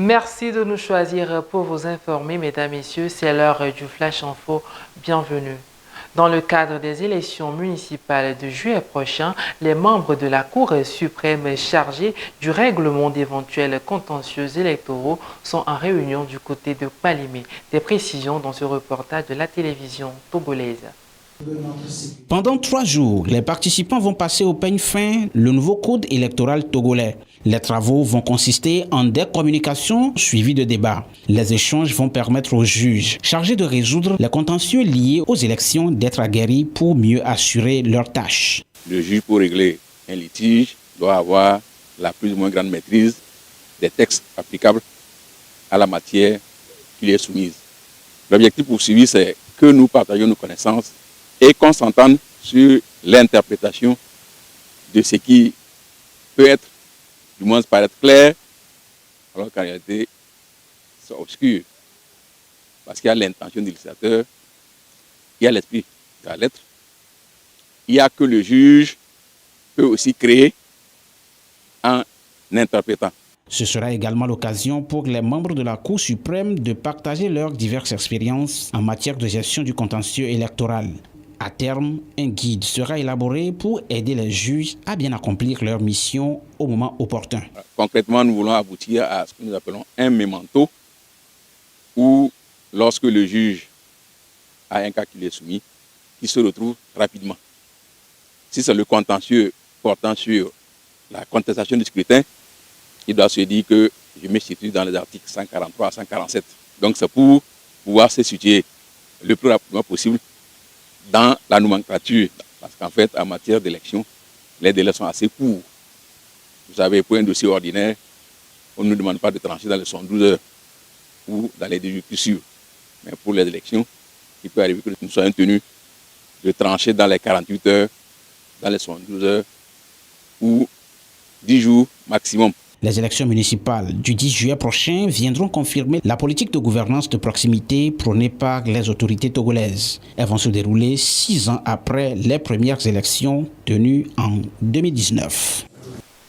Merci de nous choisir pour vous informer, mesdames, messieurs. C'est l'heure du Flash Info. Bienvenue. Dans le cadre des élections municipales de juillet prochain, les membres de la Cour suprême chargés du règlement d'éventuels contentieux électoraux sont en réunion du côté de Palimé. Des précisions dans ce reportage de la télévision togolaise. Pendant 3 jours, les participants vont passer au peigne fin le nouveau code électoral togolais. Les travaux vont consister en des communications suivies de débats. Les échanges vont permettre aux juges chargés de résoudre les contentieux liés aux élections d'être aguerris pour mieux assurer leurs tâches. Le juge, pour régler un litige, doit avoir la plus ou moins grande maîtrise des textes applicables à la matière qui lui est soumise. L'objectif poursuivi, c'est que nous partagions nos connaissances et qu'on s'entende sur l'interprétation de ce qui peut être, du moins paraître clair, alors qu'en réalité, c'est obscur. Parce qu'il y a l'intention du législateur, il y a l'esprit de la lettre, il y a que le juge peut aussi créer en interprétant. Ce sera également l'occasion pour les membres de la Cour suprême de partager leurs diverses expériences en matière de gestion du contentieux électoral. À terme, un guide sera élaboré pour aider les juges à bien accomplir leur mission au moment opportun. Concrètement, nous voulons aboutir à ce que nous appelons un memento où, lorsque le juge a un cas qui lui est soumis, il se retrouve rapidement. Si c'est le contentieux portant sur la contestation du scrutin, il doit se dire que je me situe dans les articles 143 à 147. Donc c'est pour pouvoir se situer le plus rapidement possible dans la nomenclature. Parce qu'en fait, en matière d'élection, les délais sont assez courts. Vous savez, pour un dossier ordinaire, on ne nous demande pas de trancher dans les 72 heures ou dans les 18 plus sûrs. Mais pour les élections, il peut arriver que nous soyons tenus de trancher dans les 48 heures, dans les 72 heures ou 10 jours maximum. Les élections municipales du 10 juillet prochain viendront confirmer la politique de gouvernance de proximité prônée par les autorités togolaises. Elles vont se dérouler 6 ans après les premières élections tenues en 2019.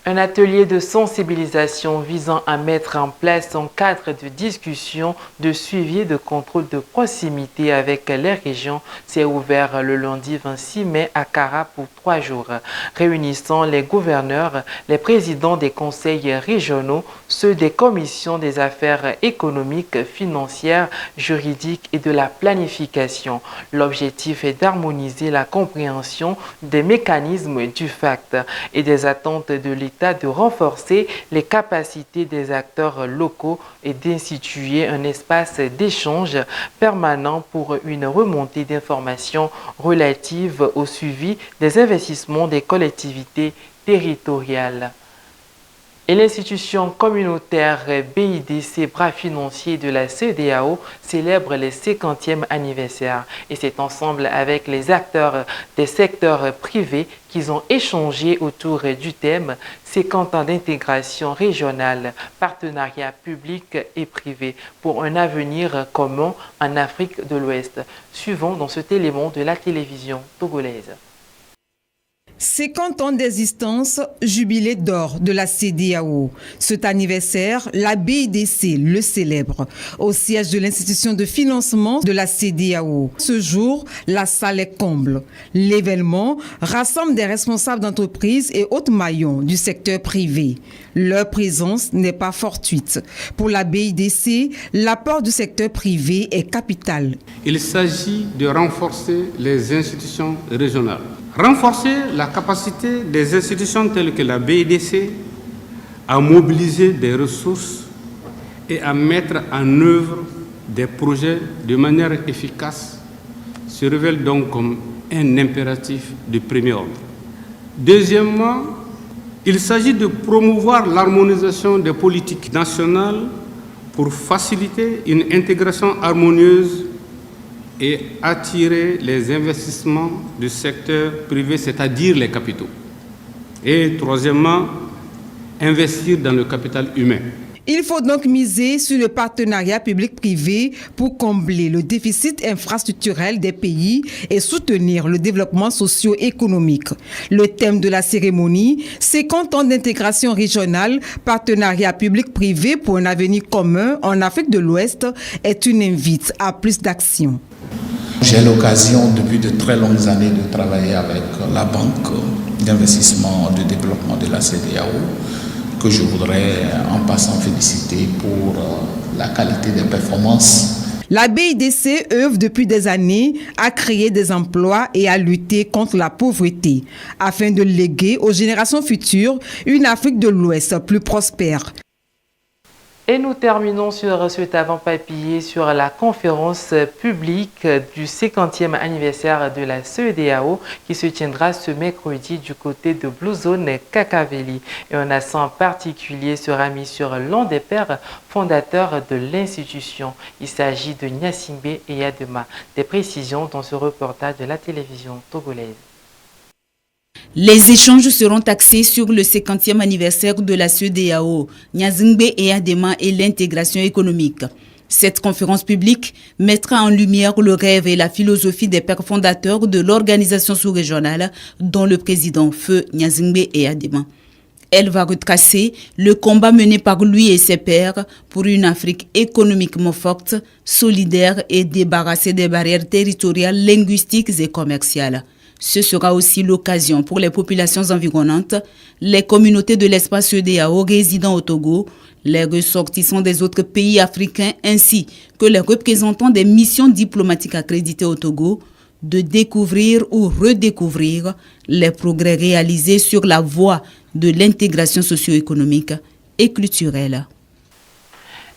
Un atelier de sensibilisation visant à mettre en place un cadre de discussion, de suivi et de contrôle de proximité avec les régions s'est ouvert le lundi 26 mai à Kara pour 3 jours, réunissant les gouverneurs, les présidents des conseils régionaux, ceux des commissions des affaires économiques, financières, juridiques et de la planification. L'objectif est d'harmoniser la compréhension des mécanismes du FACT et des attentes de l'État, de renforcer les capacités des acteurs locaux et d'instituer un espace d'échange permanent pour une remontée d'informations relatives au suivi des investissements des collectivités territoriales. Et l'institution communautaire BIDC, bras financier de la CEDEAO, célèbre le 50e anniversaire. Et c'est ensemble avec les acteurs des secteurs privés qu'ils ont échangé autour du thème 50 ans d'intégration régionale, partenariat public et privé pour un avenir commun en Afrique de l'Ouest. Suivons dans cet élément de la télévision togolaise. 50 ans d'existence, jubilé d'or de la CEDEAO. Cet anniversaire, la BIDC le célèbre au siège de l'institution de financement de la CEDEAO. Ce jour, la salle est comble. L'événement rassemble des responsables d'entreprises et autres maillons du secteur privé. Leur présence n'est pas fortuite. Pour la BIDC, l'apport du secteur privé est capital. Il s'agit de renforcer les institutions régionales. Renforcer la capacité des institutions telles que la BIDC à mobiliser des ressources et à mettre en œuvre des projets de manière efficace se révèle donc comme un impératif de premier ordre. Deuxièmement, il s'agit de promouvoir l'harmonisation des politiques nationales pour faciliter une intégration harmonieuse et attirer les investissements du secteur privé, c'est-à-dire les capitaux. Et troisièmement, investir dans le capital humain. Il faut donc miser sur le partenariat public-privé pour combler le déficit infrastructurel des pays et soutenir le développement socio-économique. Le thème de la cérémonie, 50 ans d'intégration régionale, partenariat public-privé pour un avenir commun en Afrique de l'Ouest, est une invite à plus d'action. J'ai l'occasion depuis de très longues années de travailler avec la Banque d'investissement de développement de la CEDEAO, que je voudrais en passant féliciter pour la qualité des performances. La BIDC œuvre depuis des années à créer des emplois et à lutter contre la pauvreté, afin de léguer aux générations futures une Afrique de l'Ouest plus prospère. Et nous terminons sur cet avant-papier sur la conférence publique du 50e anniversaire de la CEDEAO qui se tiendra ce mercredi du côté de Blue Zone Kakaveli. Et un accent particulier sera mis sur l'un des pères fondateurs de l'institution. Il s'agit de Gnassingbé Eyadema. Des précisions dans ce reportage de la télévision togolaise. Les échanges seront axés sur le 50e anniversaire de la CEDEAO, Gnassingbé Eyadema et l'intégration économique. Cette conférence publique mettra en lumière le rêve et la philosophie des pères fondateurs de l'organisation sous-régionale, dont le président Feu Gnassingbé Eyadema. Elle va retracer le combat mené par lui et ses pairs pour une Afrique économiquement forte, solidaire et débarrassée des barrières territoriales, linguistiques et commerciales. Ce sera aussi l'occasion pour les populations environnantes, les communautés de l'espace CEDEAO résidant au Togo, les ressortissants des autres pays africains ainsi que les représentants des missions diplomatiques accréditées au Togo, de découvrir ou redécouvrir les progrès réalisés sur la voie de l'intégration socio-économique et culturelle.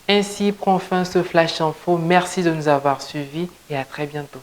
Ainsi prend fin ce Flash Info. Merci de nous avoir suivis et à très bientôt.